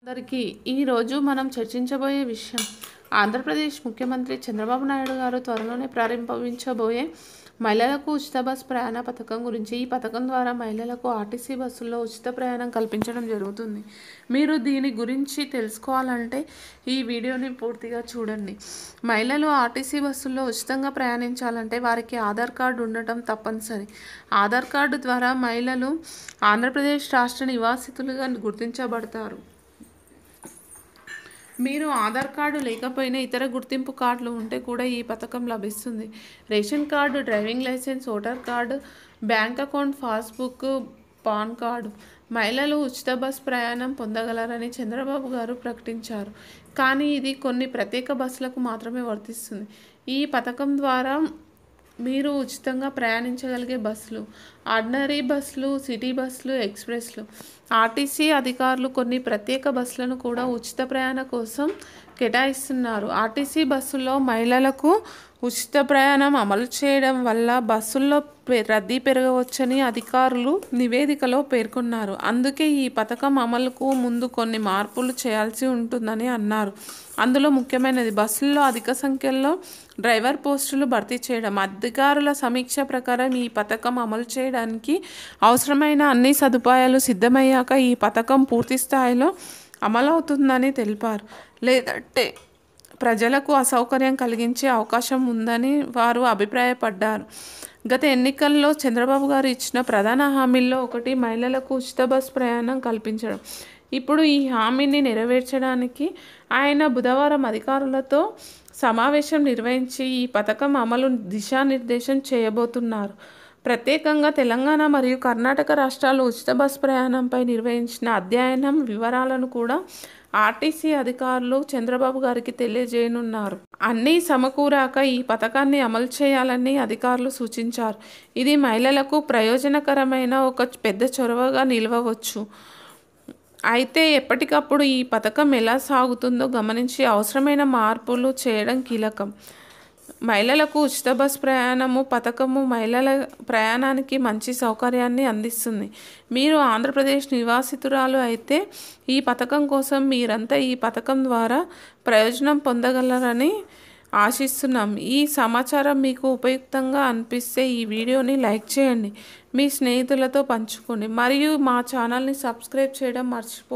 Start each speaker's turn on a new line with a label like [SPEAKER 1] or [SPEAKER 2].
[SPEAKER 1] అందరికీ ఈరోజు మనం చర్చించబోయే విషయం ఆంధ్రప్రదేశ్ ముఖ్యమంత్రి చంద్రబాబు నాయుడు గారు త్వరలోనే ప్రారంభించబోయే మహిళలకు ఉచిత బస్ ప్రయాణ పథకం గురించి. ఈ పథకం ద్వారా మహిళలకు ఆర్టీసీ బస్సుల్లో ఉచిత ప్రయాణం కల్పించడం జరుగుతుంది. మీరు దీని గురించి తెలుసుకోవాలంటే ఈ వీడియోని పూర్తిగా చూడండి. మహిళలు ఆర్టీసీ బస్సుల్లో ఉచితంగా ప్రయాణించాలంటే వారికి ఆధార్ కార్డు ఉండటం తప్పనిసరి. ఆధార్ కార్డు ద్వారా మహిళలు ఆంధ్రప్రదేశ్ రాష్ట్ర నివాసితులుగా గుర్తించబడతారు. మీరు ఆధార్ కార్డు లేకపోయినా ఇతర గుర్తింపు కార్డులు ఉంటే కూడా ఈ పథకం లభిస్తుంది. Ration card, driving licence, voter card, bank account, passbook, PAN card. మహిళలు ఉచిత బస్ ప్రయాణం పొందగలరని చంద్రబాబు గారు ప్రకటించారు. కానీ ఇది కొన్ని ప్రత్యేక బస్సులకు మాత్రమే వర్తిస్తుంది. ఈ పథకం ద్వారా మీరు ఉచితంగా ప్రయాణించగలిగే బస్సులు ఆర్డినరీ బస్సులు, సిటీ బస్సులు, ఎక్స్ప్రెస్లు. ఆర్టీసీ అధికారులు కొన్ని ప్రత్యేక బస్సులను కూడా ఉచిత ప్రయాణం కోసం కేటాయిస్తున్నారు. ఆర్టీసీ బస్సుల్లో మహిళలకు ఉచిత ప్రయాణం అమలు చేయడం వల్ల బస్సుల్లో రద్దీ పెరగవచ్చని అధికారులు నివేదికలో పేర్కొన్నారు. అందుకే ఈ పథకం అమలుకు ముందు కొన్ని మార్పులు చేయాల్సి ఉంటుందని అన్నారు. అందులో ముఖ్యమైనది బస్సుల్లో అధిక సంఖ్యలో డ్రైవర్ పోస్టులు భర్తీ చేయడం. అధికారుల సమీక్ష ప్రకారం ఈ పథకం అమలు చేయడానికి అవసరమైన అన్ని సదుపాయాలు సిద్ధమయ్యాక ఈ పథకం పూర్తి స్థాయిలో అమలవుతుందని తెలిపారు. లేదంటే ప్రజలకు అసౌకర్యం కలిగించే అవకాశం ఉందని వారు అభిప్రాయపడ్డారు. గత ఎన్నికల్లో చంద్రబాబు గారు ఇచ్చిన ప్రధాన హామీల్లో ఒకటి మహిళలకు ఉచిత బస్ ప్రయాణం కల్పించడం. ఇప్పుడు ఈ హామీని నెరవేర్చడానికి ఆయన బుధవారం అధికారులతో సమావేశం నిర్వహించి ఈ పథకం అమలు దిశానిర్దేశం చేయబోతున్నారు. ప్రత్యేకంగా తెలంగాణ మరియు కర్ణాటక రాష్ట్రాలు ఉచిత బస్ ప్రయాణంపై నిర్వహించిన అధ్యయనం వివరాలను కూడా ఆర్టీసీ అధికారులు చంద్రబాబు గారికి తెలియజేయనున్నారు. అన్నీ సమకూరాక ఈ పథకాన్ని అమలు చేయాలని అధికారులు సూచించారు. ఇది మహిళలకు ప్రయోజనకరమైన ఒక పెద్ద చొరవగా నిలవచ్చు. అయితే ఎప్పటికప్పుడు ఈ పథకం ఎలా సాగుతుందో గమనించి అవసరమైన మార్పులు చేయడం కీలకం. మహిళలకు ఉచిత బస్ ప్రయాణము పథకము మహిళల ప్రయాణానికి మంచి సౌకర్యాన్ని అందిస్తుంది. మీరు ఆంధ్రప్రదేశ్ నివాసితురాలు అయితే ఈ పథకం కోసం మీరంతా ఈ పథకం ద్వారా ప్రయోజనం పొందగలరని ఆశిస్తున్నాం. ఈ సమాచారం మీకు ఉపయుక్తంగా అనిపిస్తే ఈ వీడియోని లైక్ చేయండి, మీ స్నేహితులతో పంచుకోండి మరియు మా ఛానల్ని సబ్స్క్రైబ్ చేయడం మర్చిపోవద్దు.